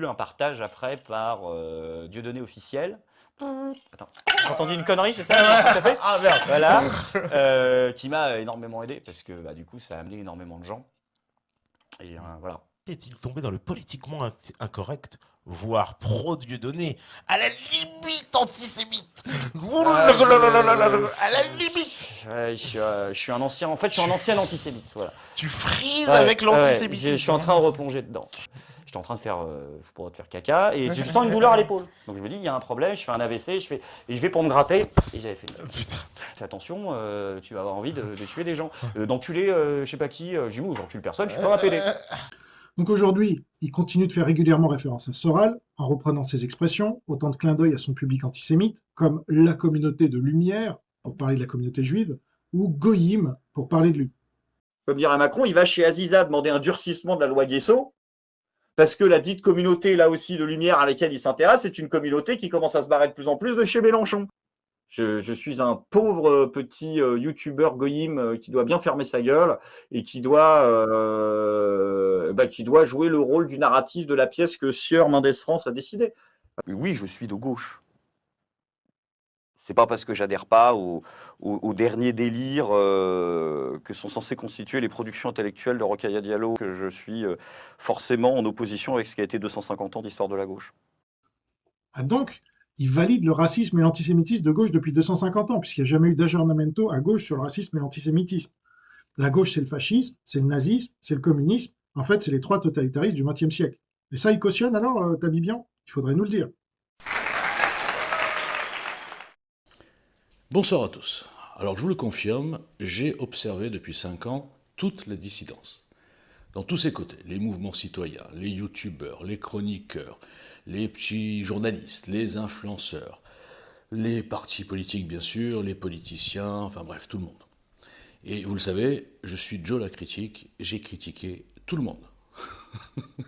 eu un partage après par Dieudonné officiel. Attends, j'ai entendu une connerie, c'est ça? Tout à fait. Ah merde. Voilà, qui m'a énormément aidé parce que du coup ça a amené énormément de gens. Et voilà. Est-il tombé dans le politiquement incorrect, voire pro-Dieudonné, à la limite antisémite? Ouh là là là là là là là, à la limite. Ouais, je suis un ancien, en fait, je suis un ancien antisémite, voilà. Tu frises Ouais, avec ouais, l'antisémitisme. je suis en train de replonger dedans. J'étais en train de faire, je pourrais te faire caca, et je sens une douleur à l'épaule. Donc je me dis, il y a un problème, je fais un AVC, et je vais pour me gratter, et j'avais fait une... Putain. Fais attention, tu vas avoir envie de tuer des gens, d'enculer, je sais pas qui, j'ai j'en tue personne, je suis pas un PD. Donc aujourd'hui, il continue de faire régulièrement référence à Soral, en reprenant ses expressions, autant de clins d'œil à son public antisémite, comme la communauté de Lumière, pour parler de la communauté juive, ou Goyim, pour parler de lui. Comme dirait Macron, il va chez Aziza demander un durcissement de la loi Guesso, parce que la dite communauté, là aussi, de Lumière à laquelle il s'intéresse, c'est une communauté qui commence à se barrer de plus en plus de chez Mélenchon. Je suis un pauvre petit youtubeur goyim qui doit bien fermer sa gueule et qui doit jouer le rôle du narratif de la pièce que Sieur Mendès France a décidé. Oui, je suis de gauche. C'est pas parce que j'adhère pas au dernier délire que sont censées constituer les productions intellectuelles de Rokhaya Diallo que je suis forcément en opposition avec ce qui a été 250 ans d'histoire de la gauche. Ah donc, il valide le racisme et l'antisémitisme de gauche depuis 250 ans, puisqu'il n'y a jamais eu d'aggiornamento à gauche sur le racisme et l'antisémitisme. La gauche, c'est le fascisme, c'est le nazisme, c'est le communisme. En fait, c'est les trois totalitarismes du XXe siècle. Et ça, il cautionne alors, Tabibian? Il faudrait nous le dire. Bonsoir à tous. Alors je vous le confirme, j'ai observé depuis 5 ans toutes les dissidences. Dans tous ces côtés, les mouvements citoyens, les youtubeurs, les chroniqueurs, les petits journalistes, les influenceurs, les partis politiques bien sûr, les politiciens, enfin bref, tout le monde. Et vous le savez, je suis Joe la critique, j'ai critiqué tout le monde,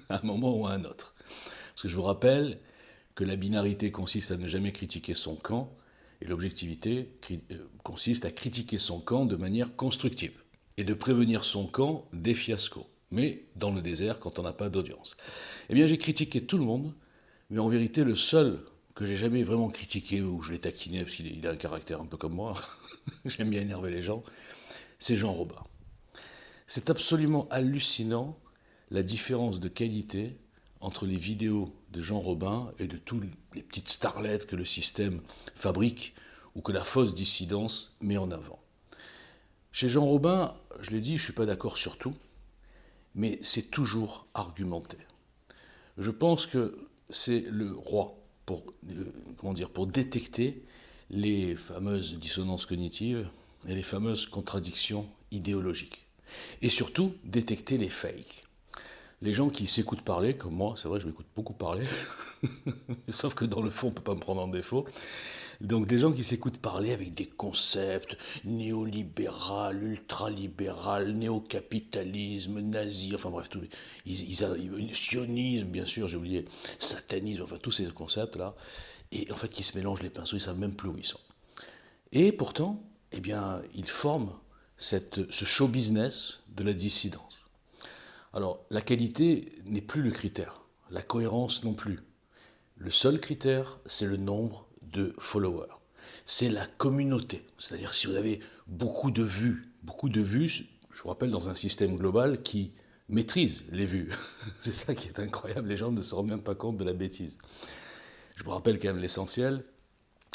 à un moment ou à un autre. Parce que je vous rappelle que la binarité consiste à ne jamais critiquer son camp, et l'objectivité consiste à critiquer son camp de manière constructive, et de prévenir son camp des fiascos, mais dans le désert quand on n'a pas d'audience. Eh bien j'ai critiqué tout le monde, mais en vérité le seul que j'ai jamais vraiment critiqué, ou je l'ai taquiné parce qu'il a un caractère un peu comme moi, j'aime bien énerver les gens, c'est Jean Robin. C'est absolument hallucinant la différence de qualité entre les vidéos de Jean Robin et de toutes les petites starlettes que le système fabrique ou que la fausse dissidence met en avant. Chez Jean Robin, je l'ai dit, je ne suis pas d'accord sur tout, mais c'est toujours argumenté. Je pense que c'est le roi pour détecter les fameuses dissonances cognitives et les fameuses contradictions idéologiques. Et surtout, détecter les fakes. Les gens qui s'écoutent parler, comme moi, c'est vrai, je m'écoute beaucoup parler, sauf que dans le fond, on ne peut pas me prendre en défaut. Donc les gens qui s'écoutent parler avec des concepts néolibéral, ultralibéral, néocapitalisme, nazi, enfin bref, sionisme, bien sûr, j'ai oublié, satanisme, enfin tous ces concepts-là, et en fait qui se mélangent les pinceaux, ils ne savent même plus où ils sont. Et pourtant, eh bien, ils forment ce show business de la dissidence. Alors, la qualité n'est plus le critère, la cohérence non plus. Le seul critère, c'est le nombre de followers. C'est la communauté. C'est-à-dire si vous avez beaucoup de vues, je vous rappelle, dans un système global qui maîtrise les vues. C'est ça qui est incroyable, les gens ne se rendent même pas compte de la bêtise. Je vous rappelle quand même l'essentiel,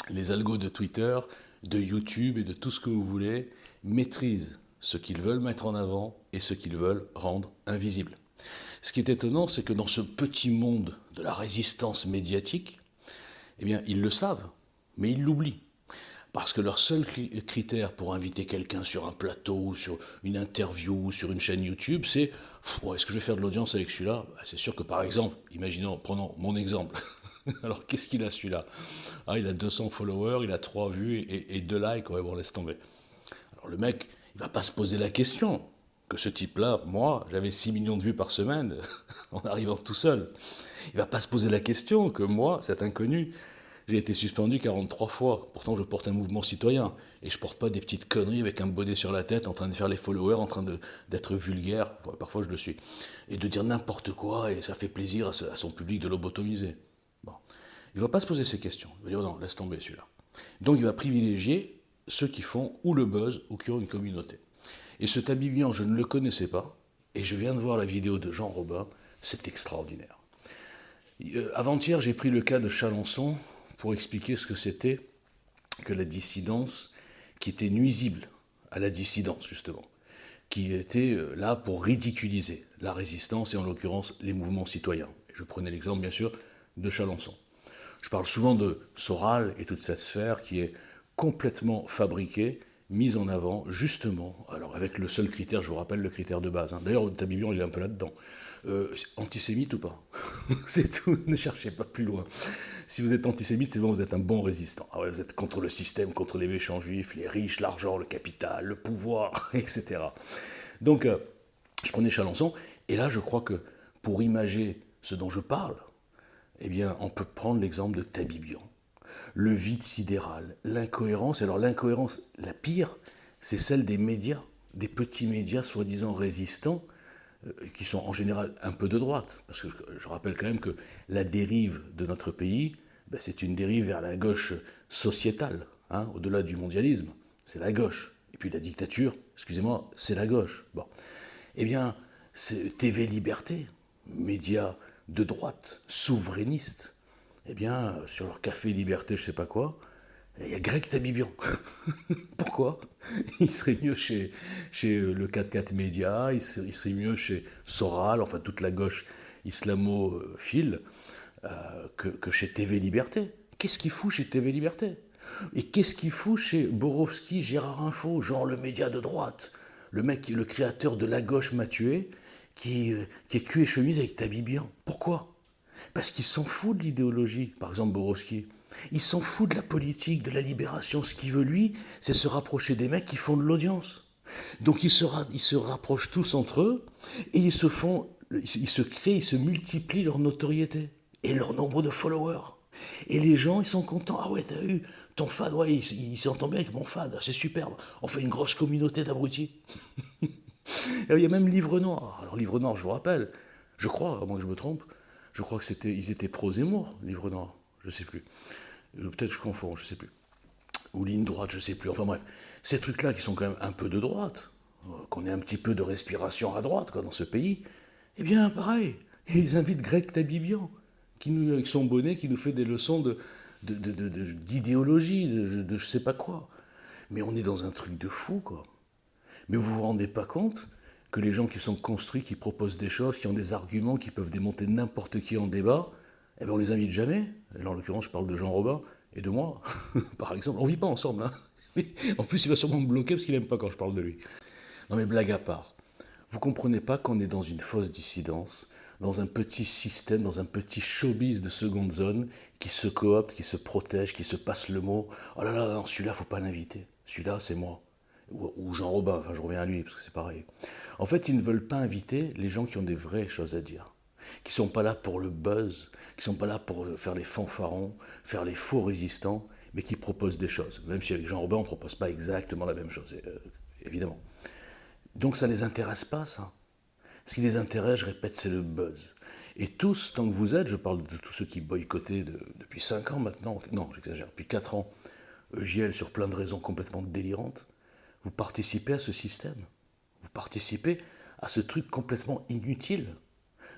les algos de Twitter, de YouTube et de tout ce que vous voulez maîtrisent ce qu'ils veulent mettre en avant et ce qu'ils veulent rendre invisible. Ce qui est étonnant, c'est que dans ce petit monde de la résistance médiatique, eh bien, ils le savent, mais ils l'oublient. Parce que leur seul critère pour inviter quelqu'un sur un plateau, ou sur une interview, ou sur une chaîne YouTube, c'est est-ce que je vais faire de l'audience avec celui-là? C'est sûr que par exemple, prenons mon exemple. Alors qu'est-ce qu'il a celui-là? Il a 200 followers, il a 3 vues et 2 likes, ouais bon, laisse tomber. Alors le mec, il va pas se poser la question que ce type-là, moi, j'avais 6 millions de vues par semaine en arrivant tout seul. Il va pas se poser la question que moi, cet inconnu, J'ai été suspendu 43 fois. Pourtant, je porte un mouvement citoyen. Et je porte pas des petites conneries avec un bonnet sur la tête, en train de faire les followers, en train d'être vulgaire. Ouais, parfois, je le suis. Et de dire n'importe quoi, et ça fait plaisir à son public de lobotomiser. Bon. Il va pas se poser ces questions. Il va dire non, laisse tomber celui-là. Donc, il va privilégier ceux qui font ou le buzz ou qui ont une communauté. Et ce Tabibian, je ne le connaissais pas. Et je viens de voir la vidéo de Jean Robin. C'est extraordinaire. Avant-hier, j'ai pris le cas de Chalencon pour expliquer ce que c'était que la dissidence qui était nuisible à la dissidence, justement, qui était là pour ridiculiser la résistance et en l'occurrence les mouvements citoyens. Je prenais l'exemple, bien sûr, de Chalencon. Je parle souvent de Soral et toute cette sphère qui est complètement fabriquée, mise en avant, justement, alors avec le seul critère, je vous rappelle le critère de base. D'ailleurs, Tabibian, il est un peu là-dedans. Antisémite ou pas? C'est tout, ne cherchez pas plus loin. Si vous êtes antisémite, c'est bon, vous êtes un bon résistant. Ah ouais, vous êtes contre le système, contre les méchants juifs, les riches, l'argent, le capital, le pouvoir, etc. Donc, je prenais Chalencon, et là, je crois que pour imager ce dont je parle, eh bien, on peut prendre l'exemple de Tabibian. Le vide sidéral, l'incohérence. Alors l'incohérence, la pire, c'est celle des médias, des petits médias soi-disant résistants, qui sont en général un peu de droite. Parce que je rappelle quand même que la dérive de notre pays, ben, c'est une dérive vers la gauche sociétale, hein, au-delà du mondialisme. C'est la gauche. Et puis la dictature, excusez-moi, c'est la gauche. Bon. Eh bien, c'est TV Liberté, médias de droite, souverainistes, eh bien, sur leur café Liberté, je sais pas quoi, il y a Greg Tabibian. Pourquoi? Il serait mieux chez le 4-4 Média, il serait mieux chez Soral, enfin toute la gauche islamophile, que chez TV Liberté. Qu'est-ce qu'il fout chez TV Liberté? Et qu'est-ce qu'il fout chez Borowski, Gérard Info, genre le média de droite? Le mec, le créateur de La Gauche m'a tué, qui est cul et chemise avec Tabibian. Pourquoi? Parce qu'il s'en fout de l'idéologie, par exemple Borowski. Il s'en fout de la politique, de la libération. Ce qu'il veut, lui, c'est se rapprocher des mecs qui font de l'audience. Donc ils se rapprochent tous entre eux et ils se créent, ils se multiplient leur notoriété et leur nombre de followers. Et les gens, ils sont contents. Ah ouais, t'as vu, ton fad, ouais, il s'entend bien avec mon fad, c'est superbe. On fait une grosse communauté d'abrutis. Il y a même Livre Noir. Alors Livre Noir, je vous rappelle, je crois, à moins que je me trompe, je crois que ils étaient pro-Zemmour, Livre Noir, je sais plus. Peut-être je confonds, je sais plus. Ou ligne droite, je sais plus. Enfin bref, ces trucs-là qui sont quand même un peu de droite, qu'on ait un petit peu de respiration à droite quoi, dans ce pays, eh bien pareil, ils invitent Greg Tabibian, avec son bonnet, qui nous fait des leçons d'idéologie, de je sais pas quoi. Mais on est dans un truc de fou, quoi. Mais vous vous rendez pas compte que les gens qui sont construits, qui proposent des choses, qui ont des arguments, qui peuvent démonter n'importe qui en débat, eh bien on les invite jamais. Alors, en l'occurrence, je parle de Jean Robin et de moi, par exemple. On vit pas ensemble, hein. En plus, il va sûrement me bloquer parce qu'il aime pas quand je parle de lui. Non mais blague à part, vous comprenez pas qu'on est dans une fausse dissidence, dans un petit système, dans un petit showbiz de seconde zone, qui se coopte, qui se protège, qui se passe le mot. Oh là là, non, celui-là, faut pas l'inviter. Celui-là, c'est moi. Ou Jean Robin, enfin je reviens à lui, parce que c'est pareil. En fait, ils ne veulent pas inviter les gens qui ont des vraies choses à dire, qui sont pas là pour le buzz, qui sont pas là pour faire les fanfarons, faire les faux résistants, mais qui proposent des choses. Même si avec Jean Robin, on ne propose pas exactement la même chose, évidemment. Donc ça ne les intéresse pas, ça. Ce qui les intéresse, je répète, c'est le buzz. Et tous, tant que vous êtes, je parle de tous ceux qui boycottaient depuis 5 ans maintenant, non, j'exagère, depuis 4 ans, EJL sur plein de raisons complètement délirantes, vous participez à ce système. Vous participez à ce truc complètement inutile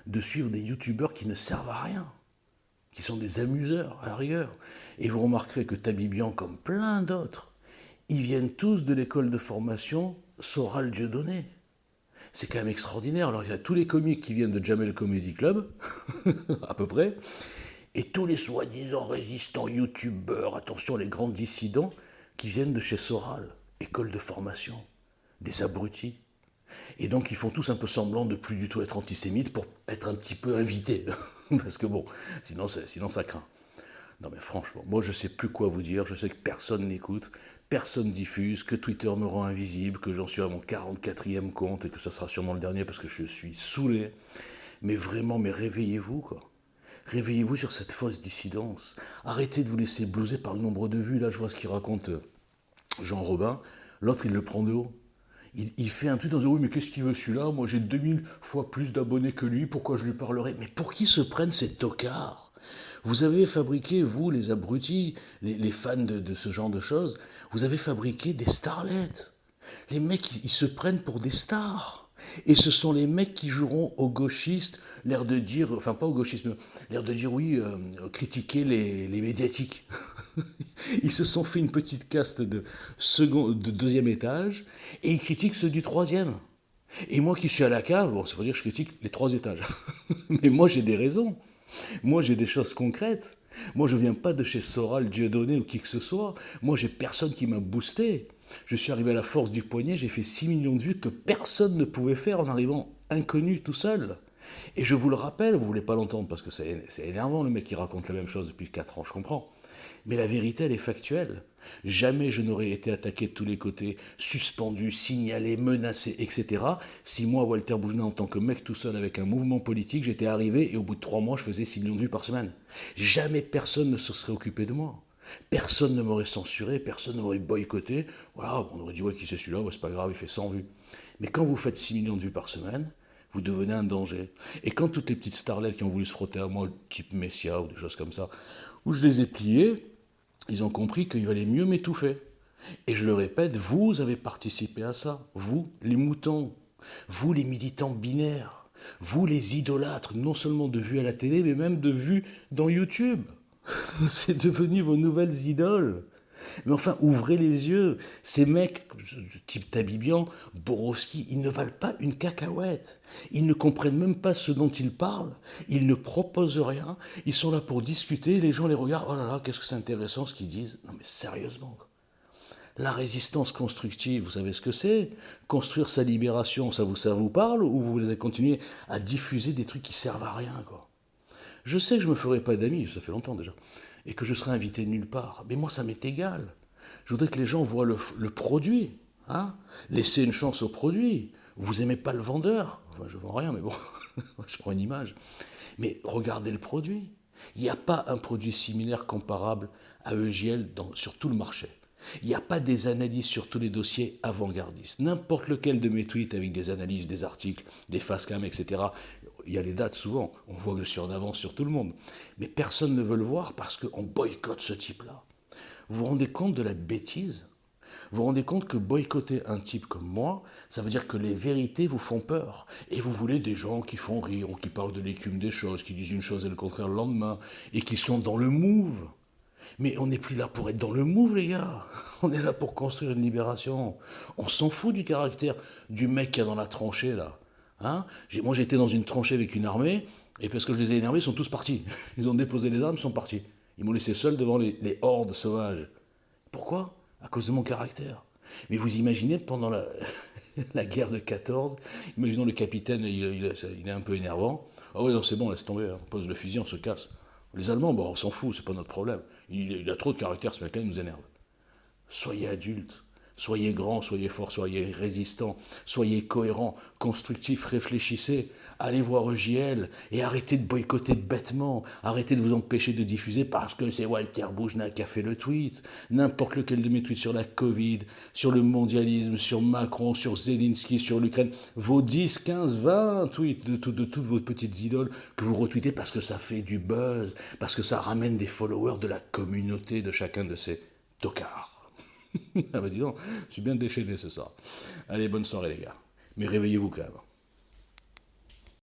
de suivre des youtubeurs qui ne servent à rien, qui sont des amuseurs, à la rigueur. Et vous remarquerez que Tabibian, comme plein d'autres, ils viennent tous de l'école de formation Soral Dieudonné. C'est quand même extraordinaire. Alors il y a tous les comiques qui viennent de Jamel Comedy Club, à peu près, et tous les soi-disant résistants youtubeurs, attention, les grands dissidents, qui viennent de chez Soral, école de formation, des abrutis. Et donc ils font tous un peu semblant de plus du tout être antisémites pour être un petit peu invités. Parce que bon, sinon ça craint. Non mais franchement, moi je sais plus quoi vous dire, je sais que personne n'écoute, personne diffuse, que Twitter me rend invisible, que j'en suis à mon 44e compte et que ça sera sûrement le dernier parce que je suis saoulé. Mais vraiment, mais réveillez-vous quoi. Réveillez-vous sur cette fausse dissidence. Arrêtez de vous laisser blouser par le nombre de vues. Là, je vois ce qu'il raconte Jean Robin. L'autre, il le prend de haut. Il fait un tweet en disant « Oui, mais qu'est-ce qu'il veut celui-là? Moi, j'ai 2000 fois plus d'abonnés que lui. Pourquoi je lui parlerai ?» Mais pour qui se prennent ces tocards? Vous avez fabriqué, vous, les abrutis, les fans de ce genre de choses, vous avez fabriqué des starlettes. Les mecs, ils se prennent pour des stars. Et ce sont les mecs qui joueront aux gauchistes, l'air de dire, enfin pas aux gauchistes, mais l'air de dire oui, critiquer les médiatiques. Ils se sont fait une petite caste de deuxième étage, et ils critiquent ceux du troisième. Et moi qui suis à la cave, bon, ça veut dire que je critique les 3 étages. Mais moi j'ai des raisons. Moi j'ai des choses concrètes. Moi je viens pas de chez Soral, Dieudonné ou qui que ce soit. Moi j'ai personne qui m'a boosté. Je suis arrivé à la force du poignet, j'ai fait 6 millions de vues que personne ne pouvait faire en arrivant inconnu tout seul. Et je vous le rappelle, vous voulez pas l'entendre parce que c'est énervant le mec qui raconte la même chose depuis 4 ans, je comprends. Mais la vérité, elle est factuelle. Jamais je n'aurais été attaqué de tous les côtés, suspendu, signalé, menacé, etc. si moi, Walter Boujna, en tant que mec tout seul avec un mouvement politique, j'étais arrivé et au bout de 3 mois, je faisais 6 millions de vues par semaine. Jamais personne ne se serait occupé de moi. Personne ne m'aurait censuré, personne ne m'aurait boycotté. Voilà, on aurait dit, ouais, qui c'est celui-là, ouais, c'est pas grave, il fait 100 vues. Mais quand vous faites 6 millions de vues par semaine, vous devenez un danger. Et quand toutes les petites starlettes qui ont voulu se frotter à moi, type Messia ou des choses comme ça, où je les ai pliées, ils ont compris qu'il valait mieux m'étouffer. Et je le répète, vous avez participé à ça. Vous, les moutons. Vous, les militants binaires. Vous, les idolâtres, non seulement de vues à la télé, mais même de vues dans YouTube. C'est devenu vos nouvelles idoles. Mais enfin, ouvrez les yeux. Ces mecs, type Tabibian, Borowski, ils ne valent pas une cacahuète. Ils ne comprennent même pas ce dont ils parlent. Ils ne proposent rien. Ils sont là pour discuter. Les gens les regardent. Oh là là, qu'est-ce que c'est intéressant ce qu'ils disent. Non mais sérieusement, quoi. La résistance constructive, vous savez ce que c'est? Construire sa libération, ça vous parle? Ou vous allez continuer à diffuser des trucs qui servent à rien, quoi? Je sais que je me ferai pas d'amis, ça fait longtemps déjà, et que je serai invité nulle part. Mais moi, ça m'est égal. Je voudrais que les gens voient le produit. Hein. Laissez une chance au produit. Vous aimez pas le vendeur? Enfin, je vends rien, mais bon, je prends une image. Mais regardez le produit. Il n'y a pas un produit similaire comparable à EGL sur tout le marché. Il n'y a pas des analyses sur tous les dossiers avant-gardistes. N'importe lequel de mes tweets avec des analyses, des articles, des facecam, etc., il y a les dates souvent, on voit que je suis en avance sur tout le monde. Mais personne ne veut le voir parce qu'on boycotte ce type-là. Vous vous rendez compte de la bêtise? Vous vous rendez compte que boycotter un type comme moi, ça veut dire que les vérités vous font peur. Et vous voulez des gens qui font rire ou qui parlent de l'écume des choses, qui disent une chose et le contraire le lendemain, et qui sont dans le move. Mais on n'est plus là pour être dans le move, les gars. On est là pour construire une libération. On s'en fout du caractère du mec qui est dans la tranchée, là. Hein? Moi, j'étais dans une tranchée avec une armée, et parce que je les ai énervés, ils sont tous partis. Ils ont déposé les armes, ils sont partis. Ils m'ont laissé seul devant les hordes sauvages. Pourquoi? À cause de mon caractère. Mais vous imaginez, pendant la guerre de 14, imaginons le capitaine, il est un peu énervant. Ah ouais, non, c'est bon, laisse tomber, on pose le fusil, on se casse. Les Allemands, bon, on s'en fout, c'est pas notre problème. Il a trop de caractère, ce mec-là, il nous énerve. Soyez adultes, soyez grands, soyez forts, soyez résistants, soyez cohérents, constructifs, réfléchissez, allez voir EJL et arrêtez de boycotter bêtement, arrêtez de vous empêcher de diffuser parce que c'est Walter Boujna qui a fait le tweet. N'importe lequel de mes tweets sur la Covid, sur le mondialisme, sur Macron, sur Zelensky, sur l'Ukraine, vos 10, 15, 20 tweets de toutes vos petites idoles que vous retweetez parce que ça fait du buzz, parce que ça ramène des followers de la communauté de chacun de ces tocards. Ah bah dis donc, je suis bien déchaîné ce soir. Allez, bonne soirée les gars. Mais réveillez-vous quand même.